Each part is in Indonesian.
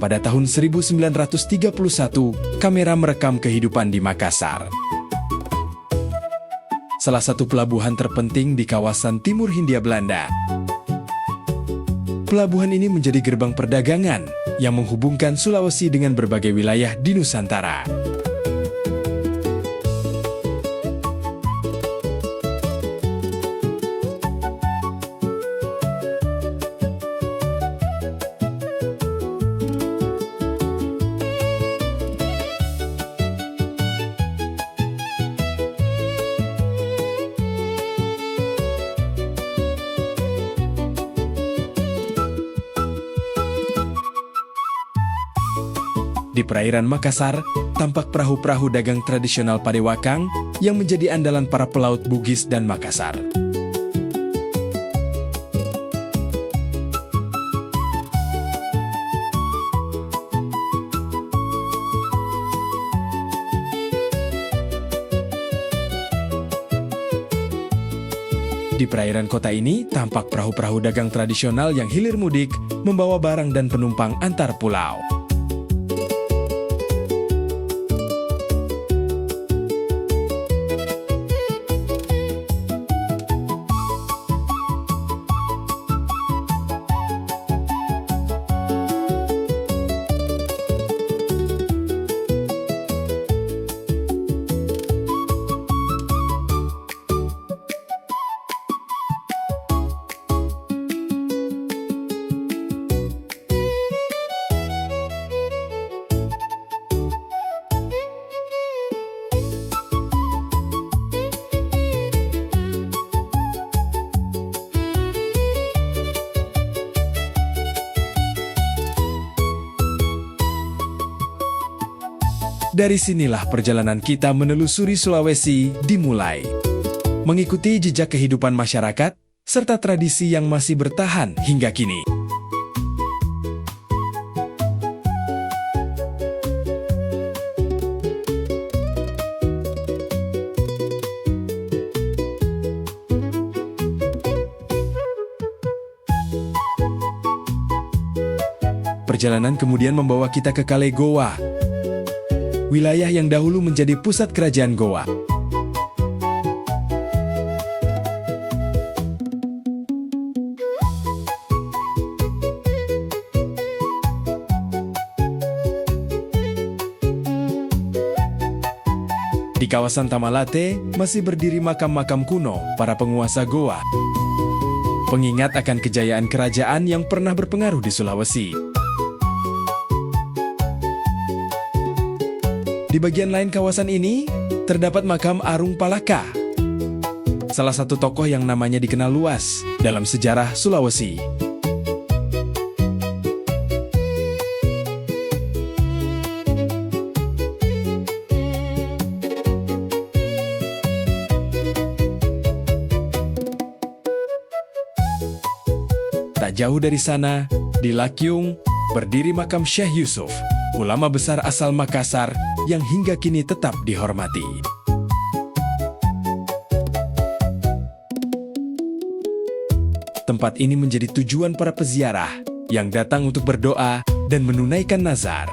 Pada tahun 1931, kamera merekam kehidupan di Makassar. Salah satu pelabuhan terpenting di kawasan timur Hindia Belanda. Pelabuhan ini menjadi gerbang perdagangan yang menghubungkan Sulawesi dengan berbagai wilayah di Nusantara. Di perairan Makassar, tampak perahu-perahu dagang tradisional Padewakang yang menjadi andalan para pelaut Bugis dan Makassar. Di perairan kota ini, tampak perahu-perahu dagang tradisional yang hilir mudik, membawa barang dan penumpang antar pulau. Dari sinilah perjalanan kita menelusuri Sulawesi dimulai. Mengikuti jejak kehidupan masyarakat, serta tradisi yang masih bertahan hingga kini. Perjalanan kemudian membawa kita ke Kale Goa, wilayah yang dahulu menjadi pusat kerajaan Goa. Di kawasan Tamalate masih berdiri makam-makam kuno para penguasa Goa, pengingat akan kejayaan kerajaan yang pernah berpengaruh di Sulawesi. Di bagian lain kawasan ini, terdapat makam Arung Palaka, salah satu tokoh yang namanya dikenal luas dalam sejarah Sulawesi. Tak jauh dari sana, di Lakyung, berdiri makam Syekh Yusuf, ulama besar asal Makassar yang hingga kini tetap dihormati. Tempat ini menjadi tujuan para peziarah yang datang untuk berdoa dan menunaikan nazar.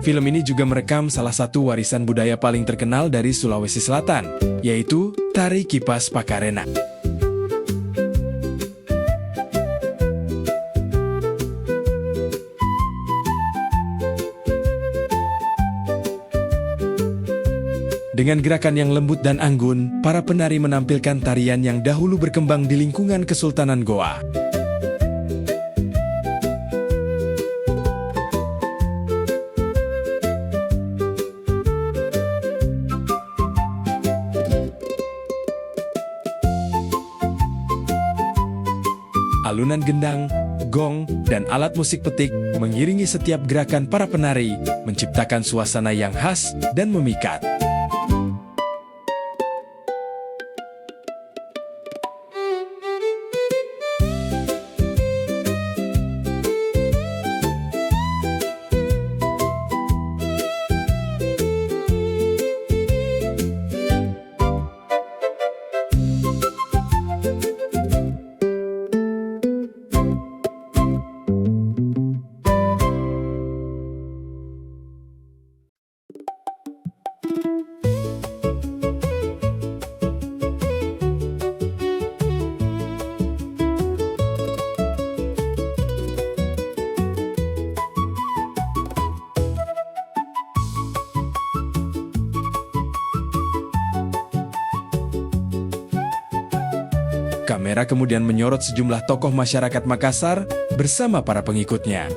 Film ini juga merekam salah satu warisan budaya paling terkenal dari Sulawesi Selatan, yaitu Tari Kipas Pakarena. Dengan gerakan yang lembut dan anggun, para penari menampilkan tarian yang dahulu berkembang di lingkungan Kesultanan Goa. Alunan gendang, gong, dan alat musik petik mengiringi setiap gerakan para penari, menciptakan suasana yang khas dan memikat. Kamera kemudian menyorot sejumlah tokoh masyarakat Makassar bersama para pengikutnya.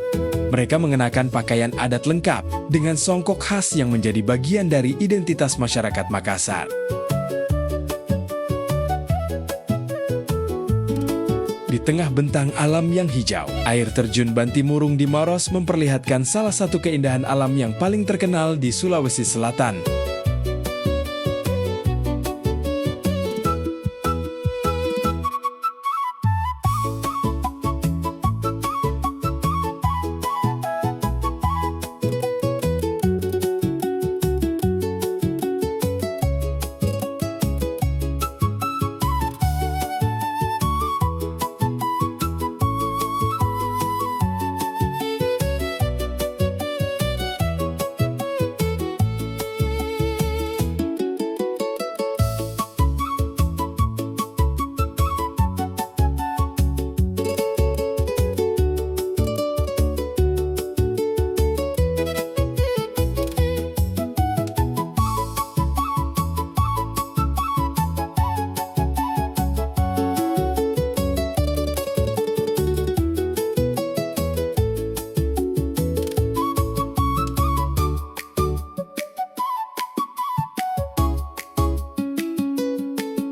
Mereka mengenakan pakaian adat lengkap dengan songkok khas yang menjadi bagian dari identitas masyarakat Makassar. Di tengah bentang alam yang hijau, air terjun Bantimurung di Maros memperlihatkan salah satu keindahan alam yang paling terkenal di Sulawesi Selatan.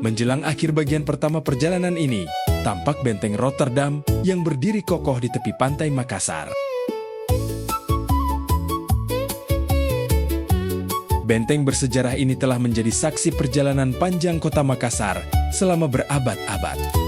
Menjelang akhir bagian pertama perjalanan ini, tampak benteng Rotterdam yang berdiri kokoh di tepi pantai Makassar. Benteng bersejarah ini telah menjadi saksi perjalanan panjang kota Makassar selama berabad-abad.